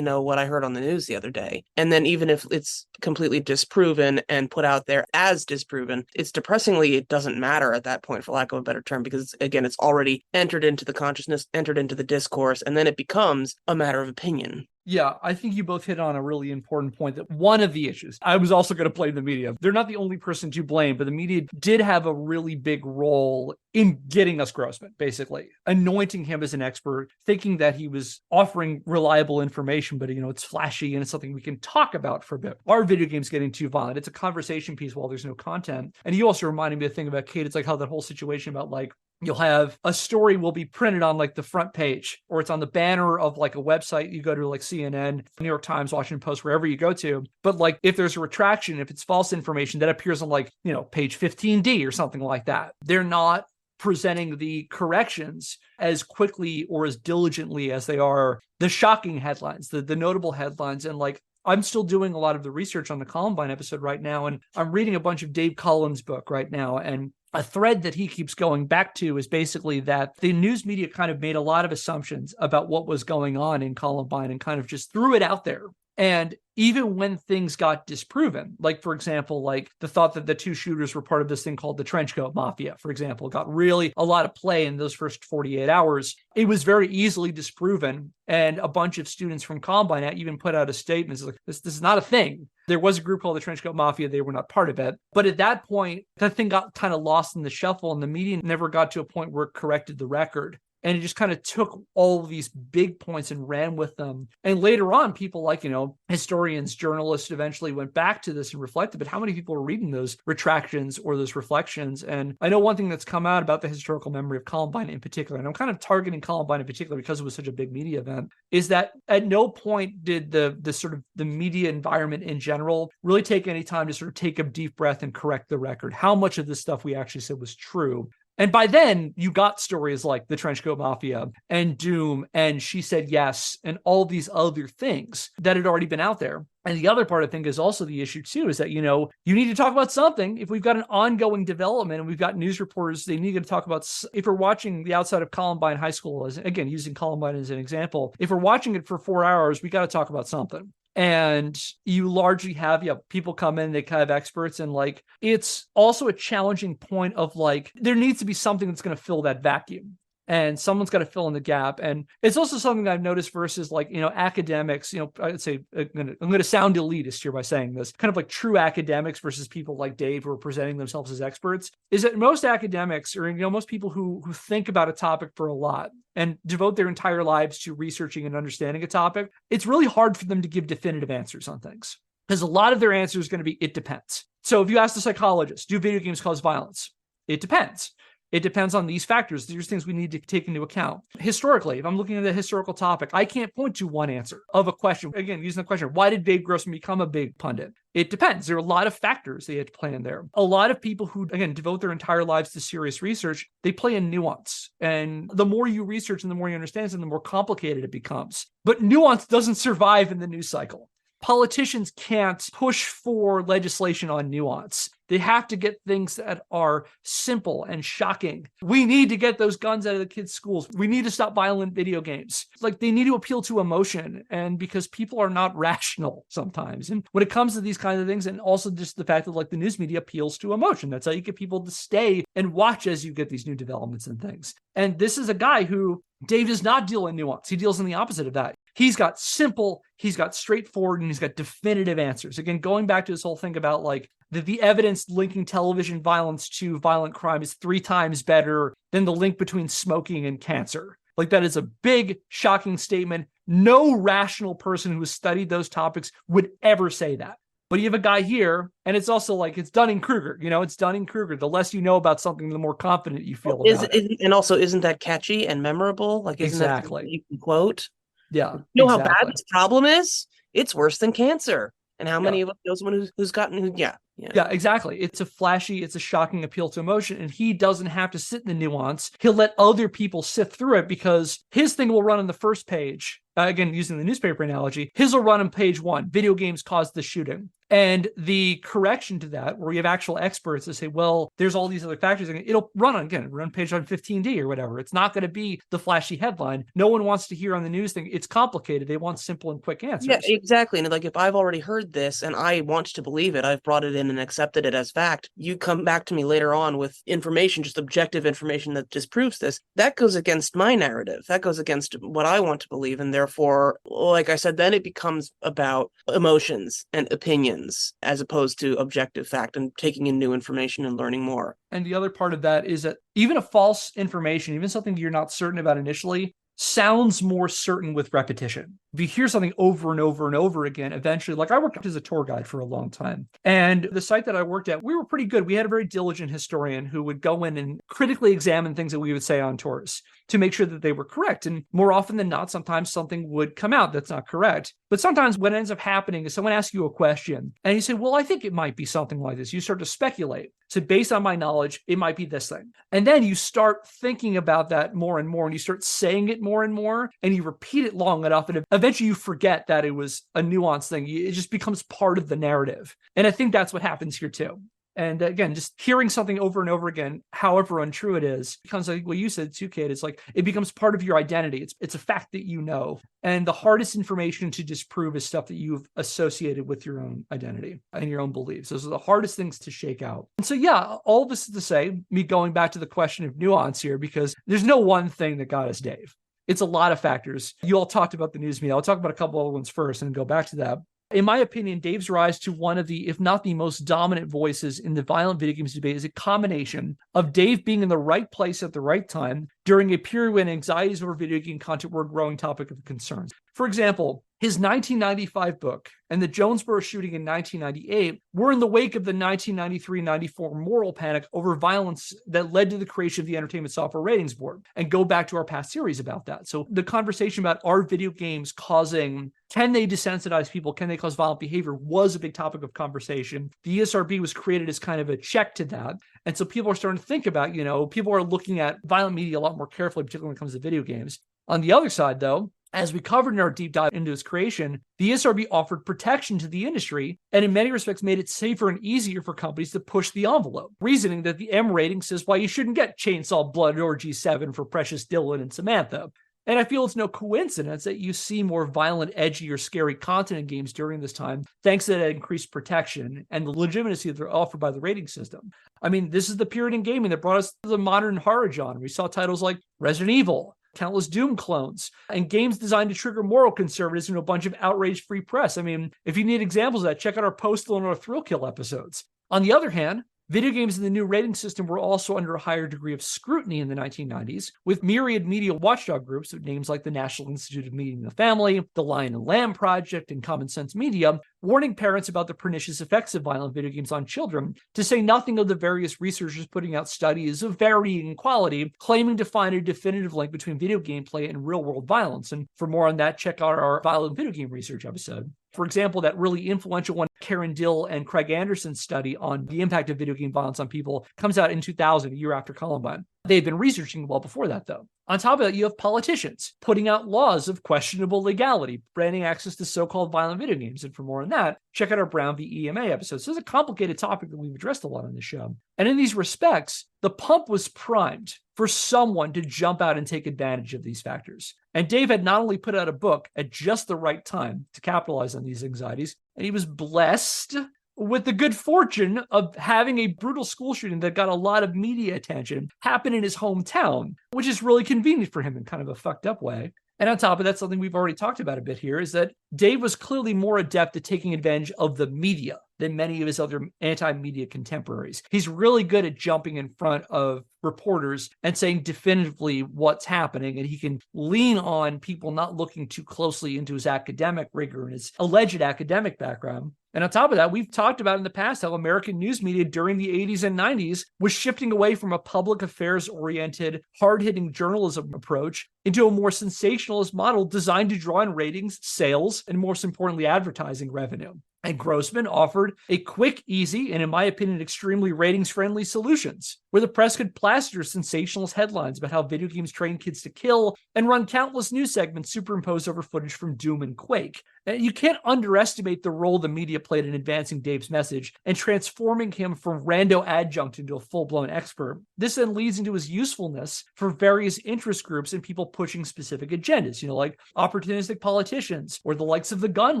what I heard on the news the other day. And then even if it's completely disproven and put out there as disproven, it's depressingly, it doesn't matter at that point, for lack of a better term, because again, it's already entered into the consciousness, entered into the discourse, and then it becomes a matter of opinion. Yeah, I think you both hit on a really important point, that one of the issues, I was also going to blame the media. They're not the only person to blame, but the media did have a really big role in getting us Grossman, basically, anointing him as an expert, thinking that he was offering reliable information, but, it's flashy and it's something we can talk about for a bit. Are video games getting too violent? It's a conversation piece while there's no content. And you also reminded me of a thing about Kate. It's like how that whole situation about, like, you'll have a story will be printed on like the front page, or it's on the banner of like a website. You go to like CNN, New York Times, Washington Post, wherever you go to. But like if there's a retraction, if it's false information, that appears on like, page 15D or something like that. They're not presenting the corrections as quickly or as diligently as they are the shocking headlines, the notable headlines. And like, I'm still doing a lot of the research on the Columbine episode right now, and I'm reading a bunch of Dave Collins' book right now. And a thread that he keeps going back to is basically that the news media kind of made a lot of assumptions about what was going on in Columbine and kind of just threw it out there. And even when things got disproven, like, for example, like the thought that the two shooters were part of this thing called the Trenchcoat Mafia, for example, got really a lot of play in those first 48 hours. It was very easily disproven. And a bunch of students from Columbine even put out a statement like, this is not a thing. There was a group called the Trenchcoat Mafia. They were not part of it. But at that point, that thing got kind of lost in the shuffle, and the media never got to a point where it corrected the record. And it just kind of took all of these big points and ran with them. And later on, people like, historians, journalists eventually went back to this and reflected, but how many people were reading those retractions or those reflections? And I know one thing that's come out about the historical memory of Columbine in particular, and I'm kind of targeting Columbine in particular because it was such a big media event, is that at no point did the sort of the media environment in general really take any time to sort of take a deep breath and correct the record. How much of this stuff we actually said was true? And by then, you got stories like the Trenchcoat Mafia and Doom and She Said Yes and all these other things that had already been out there. And the other part, I think, is also the issue, too, is that, you need to talk about something. If we've got an ongoing development and we've got news reporters, they need to talk about, if we're watching the outside of Columbine High School, again, using Columbine as an example, if we're watching it for 4 hours, we got to talk about something. And you largely have, people come in, they kind of experts, and like, it's also a challenging point of like, there needs to be something that's going to fill that vacuum. And someone's got to fill in the gap. And it's also something I've noticed versus like, academics, I'd say, I'm going to sound elitist here by saying this, kind of like true academics versus people like Dave who are presenting themselves as experts, is that most academics or, most people who think about a topic for a lot and devote their entire lives to researching and understanding a topic, it's really hard for them to give definitive answers on things. Because a lot of their answer is going to be, it depends. So if you ask the psychologist, do video games cause violence? It depends. It depends on these factors. There's things we need to take into account. Historically, if I'm looking at a historical topic, I can't point to one answer of a question. Again, using the question, why did Dave Grossman become a big pundit? It depends. There are a lot of factors they had to play in there. A lot of people who, again, devote their entire lives to serious research, they play in nuance. And the more you research and the more you understand it, the more complicated it becomes. But nuance doesn't survive in the news cycle. Politicians can't push for legislation on nuance. They have to get things that are simple and shocking. We need to get those guns out of the kids' schools. We need to stop violent video games. Like, they need to appeal to emotion, and because people are not rational sometimes. And when it comes to these kinds of things, and also just the fact that like the news media appeals to emotion, that's how you get people to stay and watch as you get these new developments and things. And this is a guy who Dave does not deal in nuance. He deals in the opposite of that. He's got simple, he's got straightforward, and he's got definitive answers. Again, going back to this whole thing about like the evidence linking television violence to violent crime is 3 times better than the link between smoking and cancer. Like, that is a big, shocking statement. No rational person who has studied those topics would ever say that. But you have a guy here, and it's also like, it's Dunning-Kruger. It's Dunning-Kruger. The less you know about something, the more confident you feel about it. And also, isn't that catchy and memorable? Like, isn't exactly that you can quote? Yeah. You know how bad this problem is? It's worse than cancer. And how many of us know someone who's gotten, yeah, exactly. It's a flashy, it's a shocking appeal to emotion, and he doesn't have to sit in the nuance. He'll let other people sift through it because his thing will run on the first page. Again, using the newspaper analogy, his will run on page 1. Video games caused the shooting. And the correction to that, where you have actual experts that say, well, there's all these other factors, it'll run page on 15D or whatever. It's not going to be the flashy headline. No one wants to hear on the news thing. It's complicated. They want simple and quick answers. Yeah, exactly. And like, if I've already heard this and I want to believe it, I've brought it in and accepted it as fact. You come back to me later on with information, just objective information that disproves this. That goes against my narrative. That goes against what I want to believe. And therefore, like I said, then it becomes about emotions and opinions as opposed to objective fact and taking in new information and learning more. And the other part of that is that even a false information, even something you're not certain about initially, sounds more certain with repetition. If you hear something over and over and over again, eventually, like I worked as a tour guide for a long time. And the site that I worked at, we were pretty good. We had a very diligent historian who would go in and critically examine things that we would say on tours to make sure that they were correct. And more often than not, sometimes something would come out that's not correct. But sometimes what ends up happening is someone asks you a question and you say, well, I think it might be something like this. You start to speculate. So based on my knowledge, it might be this thing. And then you start thinking about that more and more, and you start saying it more and more, and you repeat it long enough, and eventually you forget that it was a nuanced thing. It just becomes part of the narrative. And I think that's what happens here too. And again, just hearing something over and over again, however untrue it is, becomes like what you said too, Kate. It's like it becomes part of your identity. It's a fact that you know. And the hardest information to disprove is stuff that you've associated with your own identity and your own beliefs. Those are the hardest things to shake out. And so, yeah, all of this is to say, me going back to the question of nuance here, because there's no one thing that got us Dave. It's a lot of factors. You all talked about the news media. I'll talk about a couple other ones first and go back to that. In my opinion, Dave's rise to one of the, if not the most dominant voices in the violent video games debate is a combination of Dave being in the right place at the right time during a period when anxieties over video game content were a growing topic of concern. For example, his 1995 book and the Jonesboro shooting in 1998 were in the wake of the 1993-94 moral panic over violence that led to the creation of the Entertainment Software Ratings Board, and go back to our past series about that. So the conversation about are video games can they desensitize people? Can they cause violent behavior was a big topic of conversation. The ESRB was created as kind of a check to that. And so people are starting to think about, people are looking at violent media a lot more carefully, particularly when it comes to video games. On the other side, though, as we covered in our deep dive into its creation, the ESRB offered protection to the industry and in many respects made it safer and easier for companies to push the envelope, reasoning that the M rating says why you shouldn't get Chainsaw Blood or G7 for Precious Dylan and Samantha. And I feel it's no coincidence that you see more violent, edgy, or scary content in games during this time, thanks to that increased protection and the legitimacy that they're offered by the rating system. I mean, this is the period in gaming that brought us to the modern horror genre. We saw titles like Resident Evil, countless Doom clones, and games designed to trigger moral conservatism and a bunch of outrage-free press. I mean, if you need examples of that, check out our Postal and our Thrill Kill episodes. On the other hand, video games in the new rating system were also under a higher degree of scrutiny in the 1990s, with myriad media watchdog groups with names like the National Institute of Media and the Family, the Lion and Lamb Project, and Common Sense Media, warning parents about the pernicious effects of violent video games on children, to say nothing of the various researchers putting out studies of varying quality, claiming to find a definitive link between video gameplay and real-world violence. And for more on that, check out our violent video game research episode. For example, that really influential one, Karen Dill and Craig Anderson's study on the impact of video game violence on people, comes out in 2000, a year after Columbine. They've been researching well before that, though. On top of that, you have politicians putting out laws of questionable legality, banning access to so-called violent video games. And for more on that, check out our Brown v. EMA episode. So it's a complicated topic that we've addressed a lot on the show. And in these respects, the pump was primed for someone to jump out and take advantage of these factors. And Dave had not only put out a book at just the right time to capitalize on these anxieties, and he was blessed with the good fortune of having a brutal school shooting that got a lot of media attention happen in his hometown, which is really convenient for him in kind of a fucked up way. And on top of that, something we've already talked about a bit here is that Dave was clearly more adept at taking advantage of the media than many of his other anti-media contemporaries. He's really good at jumping in front of reporters and saying definitively what's happening, and he can lean on people not looking too closely into his academic rigor and his alleged academic background. And on top of that, we've talked about in the past how American news media during the 80s and 90s was shifting away from a public affairs-oriented, hard-hitting journalism approach into a more sensationalist model designed to draw in ratings, sales, and most importantly, advertising revenue. And Grossman offered a quick, easy, and in my opinion, extremely ratings-friendly solutions, where the press could plaster sensationalist headlines about how video games train kids to kill and run countless news segments superimposed over footage from Doom and Quake. And you can't underestimate the role the media played in advancing Dave's message and transforming him from rando adjunct into a full-blown expert. This then leads into his usefulness for various interest groups and people pushing specific agendas, like opportunistic politicians or the likes of the gun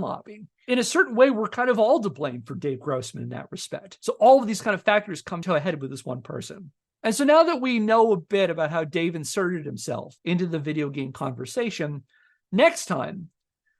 lobby. In a certain way, we're kind of all to blame for Dave Grossman in that respect. So all of these kind of factors come to a head with this one person. And so now that we know a bit about how Dave inserted himself into the video game conversation, next time,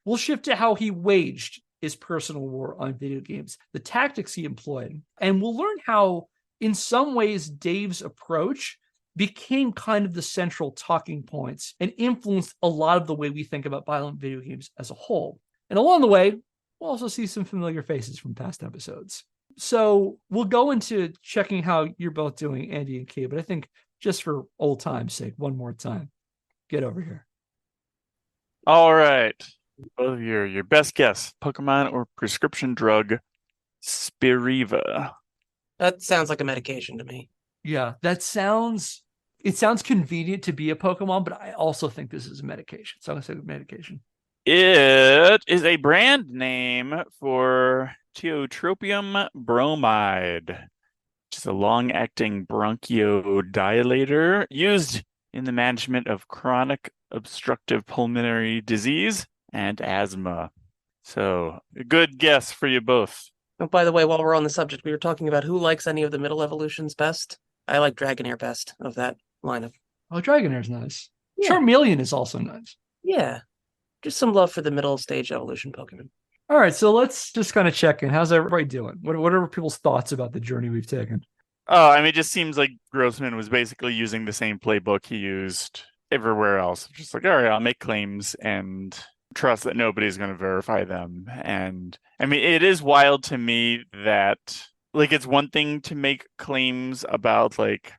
we'll shift to how he waged his personal war on video games, the tactics he employed, and we'll learn how, in some ways, Dave's approach became kind of the central talking points and influenced a lot of the way we think about violent video games as a whole. And along the way, we'll also see some familiar faces from past episodes. So we'll go into checking how you're both doing, Andy and Kay, but I think just for old time's sake, one more time, get over here. All right. Both of you, your best guess, Pokemon or prescription drug Spiriva? That sounds like a medication to me. Yeah, it sounds convenient to be a Pokemon, but I also think this is a medication. So I'm going to say medication. It is a brand name for tiotropium bromide, which is a long-acting bronchodilator used in the management of chronic obstructive pulmonary disease and asthma. So, a good guess for you both. Oh, by the way, while we're on the subject, we were talking about who likes any of the middle evolutions best. I like Dragonair best of that lineup. Oh, Dragonair's nice. Yeah. Charmeleon is also nice. Yeah. Just some love for the middle stage evolution Pokemon. All right, so let's just kind of check in. How's everybody doing? What are people's thoughts about the journey we've taken? Oh, I mean, it just seems like Grossman was basically using the same playbook he used everywhere else. Just like, all right, I'll make claims and trust that nobody's going to verify them. And I mean, it is wild to me that, like, it's one thing to make claims about, like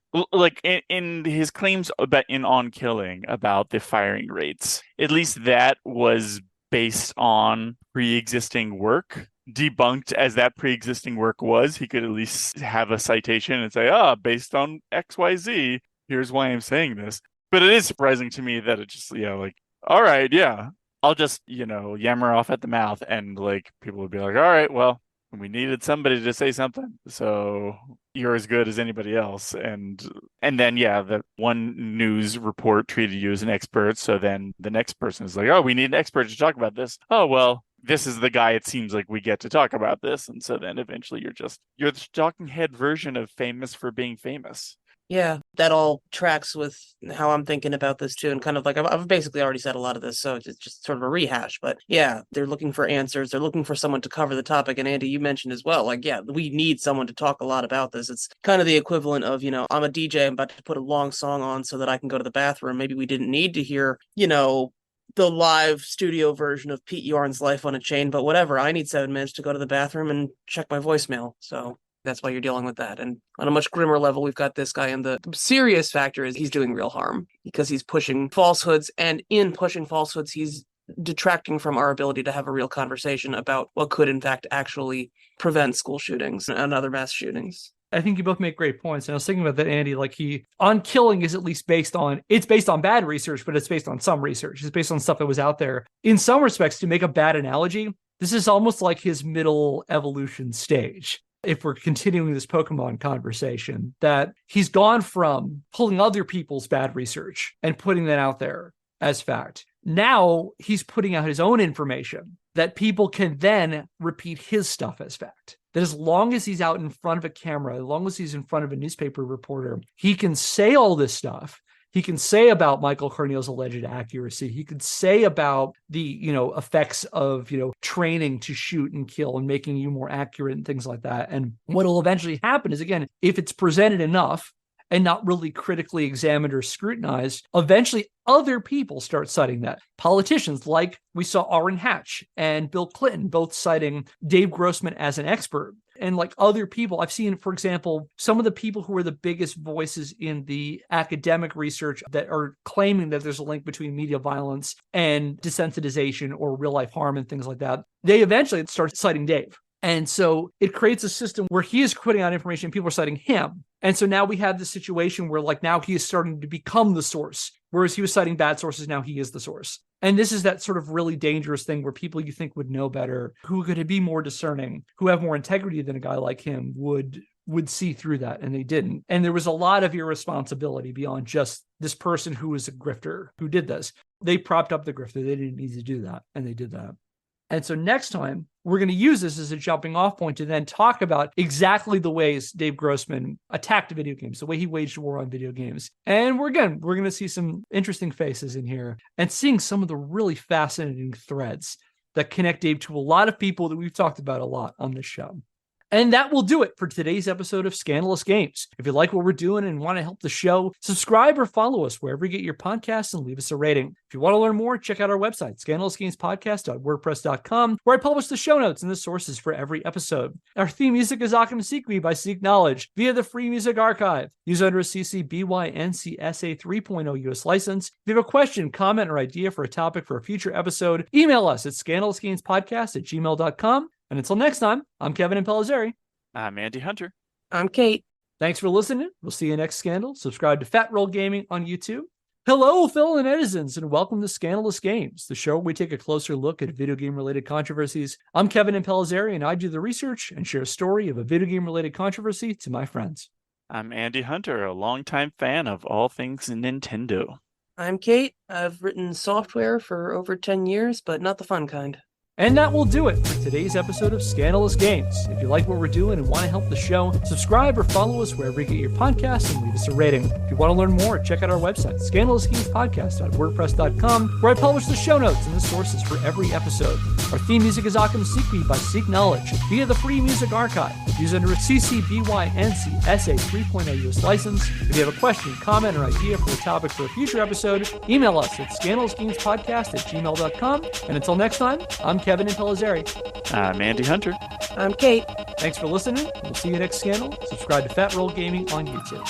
in his claims about On Killing about the firing rates. At least that was based on pre-existing work. Debunked as that pre-existing work was, he could at least have a citation and say, based on XYZ, here's why I'm saying this. But it is surprising to me that it just, like, all right, yeah, I'll just, yammer off at the mouth, and, like, people would be like, all right, well, we needed somebody to say something, so you're as good as anybody else. And then, the one news report treated you as an expert, so then the next person is like, oh, we need an expert to talk about this. Oh, well, this is the guy it seems like we get to talk about this. And so then eventually you're the talking head version of famous for being famous. Yeah, that all tracks with how I'm thinking about this too. And kind of like, I've basically already said a lot of this, so it's just sort of a rehash. But yeah, they're looking for answers. They're looking for someone to cover the topic. And Andy, you mentioned as well, like, yeah, we need someone to talk a lot about this. It's kind of the equivalent of, I'm a DJ, I'm about to put a long song on so that I can go to the bathroom. Maybe we didn't need to hear, the live studio version of Pete Yorn's Life on a Chain, but whatever. I need 7 minutes to go to the bathroom and check my voicemail. So that's why you're dealing with that. And on a much grimmer level, we've got this guy, and the serious factor is he's doing real harm because he's pushing falsehoods, and in pushing falsehoods, he's detracting from our ability to have a real conversation about what could in fact actually prevent school shootings and other mass shootings. I think you both make great points. And I was thinking about that, Andy, like on killing is at least based on bad research, but it's based on some research. It's based on stuff that was out there. In some respects, to make a bad analogy, this is almost like his middle evolution stage. If we're continuing this Pokemon conversation, that he's gone from pulling other people's bad research and putting that out there as fact. Now he's putting out his own information that people can then repeat his stuff as fact. That as long as he's out in front of a camera, as long as he's in front of a newspaper reporter, he can say all this stuff. He can say about Michael Corneal's alleged accuracy. He could say about the, effects of, training to shoot and kill and making you more accurate and things like that. And what will eventually happen is, again, if it's presented enough and not really critically examined or scrutinized, eventually other people start citing that. Politicians, like we saw Orrin Hatch and Bill Clinton, both citing Dave Grossman as an expert. And like other people, I've seen, for example, some of the people who are the biggest voices in the academic research that are claiming that there's a link between media violence and desensitization or real life harm and things like that. They eventually start citing Dave. And so it creates a system where he is putting out information, people are citing him. And so now we have this situation where like now he is starting to become the source, whereas he was citing bad sources, now he is the source. And this is that sort of really dangerous thing where people you think would know better, who could be more discerning, who have more integrity than a guy like him would see through that, and they didn't. And there was a lot of irresponsibility beyond just this person who was a grifter who did this. They propped up the grifter. They didn't need to do that, and they did that. And so next time, we're going to use this as a jumping off point to then talk about exactly the ways Dave Grossman attacked video games, the way he waged war on video games. And we're going to see some interesting faces in here and seeing some of the really fascinating threads that connect Dave to a lot of people that we've talked about a lot on this show. And that will do it for today's episode of Scandalous Games. If you like what we're doing and want to help the show, subscribe or follow us wherever you get your podcasts and leave us a rating. If you want to learn more, check out our website, scandalousgamespodcast.wordpress.com, where I publish the show notes and the sources for every episode. Our theme music is Occam Seek Me by Seek Knowledge via the Free Music Archive. Use under a CC BY NCSA 3.0 US license. If you have a question, comment, or idea for a topic for a future episode, email us at scandalousgamespodcast@gmail.com. And until next time, I'm Kevin Impellizeri. I'm Andy Hunter. I'm Kate. Thanks for listening. We'll see you next Scandal. Subscribe to Fat Roll Gaming on YouTube. Hello, fellow netizens, and welcome to Scandalous Games, the show where we take a closer look at video game-related controversies. I'm Kevin Impellizeri, and I do the research and share a story of a video game-related controversy to my friends. I'm Andy Hunter, a longtime fan of all things Nintendo. I'm Kate. I've written software for over 10 years, but not the fun kind. And that will do it for today's episode of Scandalous Games. If you like what we're doing and want to help the show, subscribe or follow us wherever you get your podcasts and leave us a rating. If you want to learn more, check out our website, scandalousgamespodcast.wordpress.com, where I publish the show notes and the sources for every episode. Our theme music is Occam Seek Me by Seek Knowledge via the Free Music Archive. Use under a CC BY NCSA 3.0 US license. If you have a question, comment, or idea for a topic for a future episode, email us at scandalousgamespodcast@gmail.com. And until next time, I'm Kevin Impellizeri. I'm Andy Hunter. I'm Kate. Thanks for listening. We'll see you next Scandal. Subscribe to Fat Roll Gaming on YouTube.